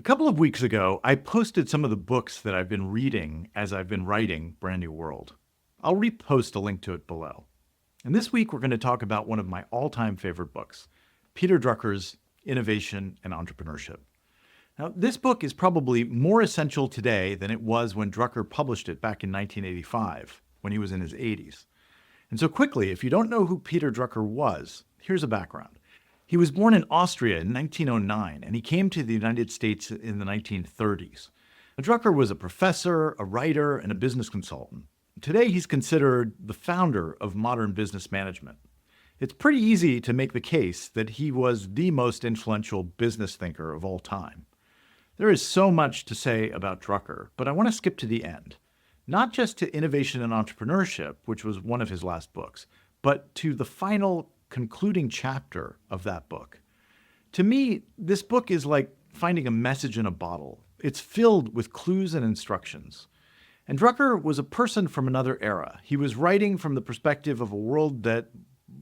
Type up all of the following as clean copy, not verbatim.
couple of weeks ago, I posted some of the books that I've been reading as I've been writing Brand New World. I'll repost a link to it below. And this week, we're going to talk about one of my all-time favorite books, Peter Drucker's Innovation and Entrepreneurship. Now, this book is probably more essential today than it was when Drucker published it back in 1985, when he was in his 80s. And so quickly, if you don't know who Peter Drucker was, here's a background. He was born in Austria in 1909, and he came to the United States in the 1930s. Now, Drucker was a professor, a writer, and a business consultant. Today, he's considered the founder of modern business management. It's pretty easy to make the case that he was the most influential business thinker of all time. There is so much to say about Drucker, but I want to skip to the end. Not just to Innovation and Entrepreneurship, which was one of his last books, but to the final concluding chapter of that book. To me, this book is like finding a message in a bottle. It's filled with clues and instructions. And Drucker was a person from another era. He was writing from the perspective of a world that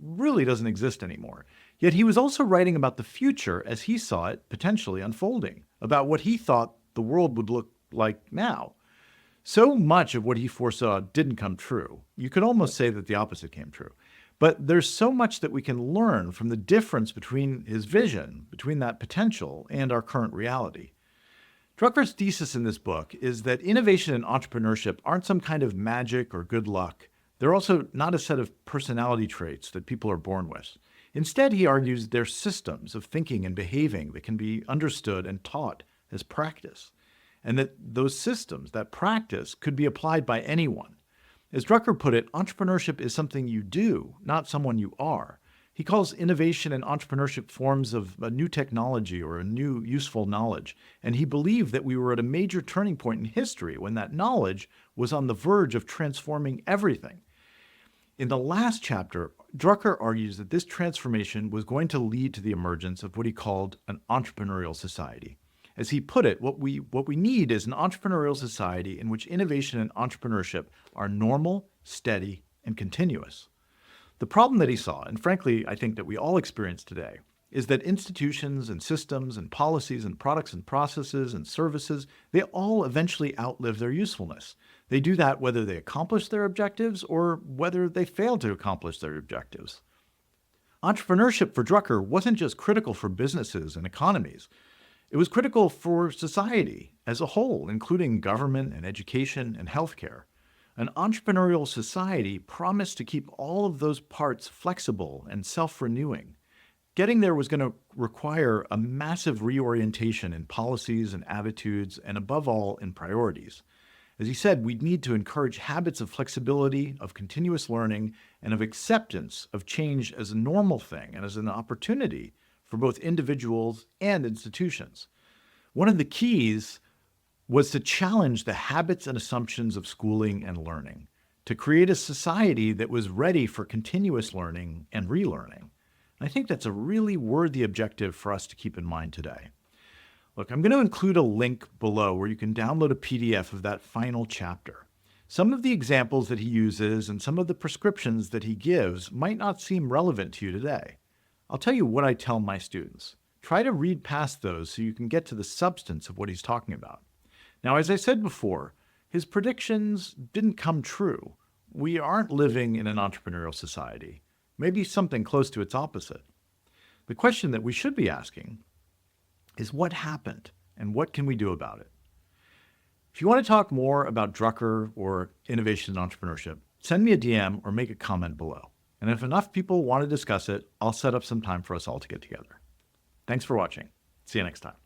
really doesn't exist anymore. Yet he was also writing about the future as he saw it potentially unfolding, about what he thought the world would look like now. So much of what he foresaw didn't come true. You could almost say that the opposite came true. But there's so much that we can learn from the difference between his vision, between that potential, and our current reality. Drucker's thesis in this book is that innovation and entrepreneurship aren't some kind of magic or good luck. They're also not a set of personality traits that people are born with. Instead, he argues they're systems of thinking and behaving that can be understood and taught as practice, and that those systems, that practice, could be applied by anyone. As Drucker put it, entrepreneurship is something you do, not someone you are. He calls innovation and entrepreneurship forms of a new technology or a new useful knowledge, and he believed that we were at a major turning point in history when that knowledge was on the verge of transforming everything. In the last chapter, Drucker argues that this transformation was going to lead to the emergence of what he called an entrepreneurial society. As he put it, what we need is an entrepreneurial society in which innovation and entrepreneurship are normal, steady, and continuous. The problem that he saw, and frankly, I think that we all experience today, is that institutions and systems and policies and products and processes and services, they all eventually outlive their usefulness. They do that whether they accomplish their objectives or whether they fail to accomplish their objectives. Entrepreneurship for Drucker wasn't just critical for businesses and economies. It was critical for society as a whole, including government and education and healthcare. An entrepreneurial society promised to keep all of those parts flexible and self-renewing. Getting there was going to require a massive reorientation in policies and attitudes, and above all, in priorities. As he said, we'd need to encourage habits of flexibility, of continuous learning, and of acceptance of change as a normal thing and as an opportunity for both individuals and institutions. One of the keys was to challenge the habits and assumptions of schooling and learning, to create a society that was ready for continuous learning and relearning. I think that's a really worthy objective for us to keep in mind today. Look, I'm going to include a link below where you can download a PDF of that final chapter. Some of the examples that he uses and some of the prescriptions that he gives might not seem relevant to you today. I'll tell you what I tell my students. Try to read past those so you can get to the substance of what he's talking about. Now, as I said before, his predictions didn't come true. We aren't living in an entrepreneurial society, maybe something close to its opposite. The question that we should be asking is what happened and what can we do about it? If you want to talk more about Drucker or innovation and entrepreneurship, send me a DM or make a comment below. And if enough people want to discuss it, I'll set up some time for us all to get together. Thanks for watching. See you next time.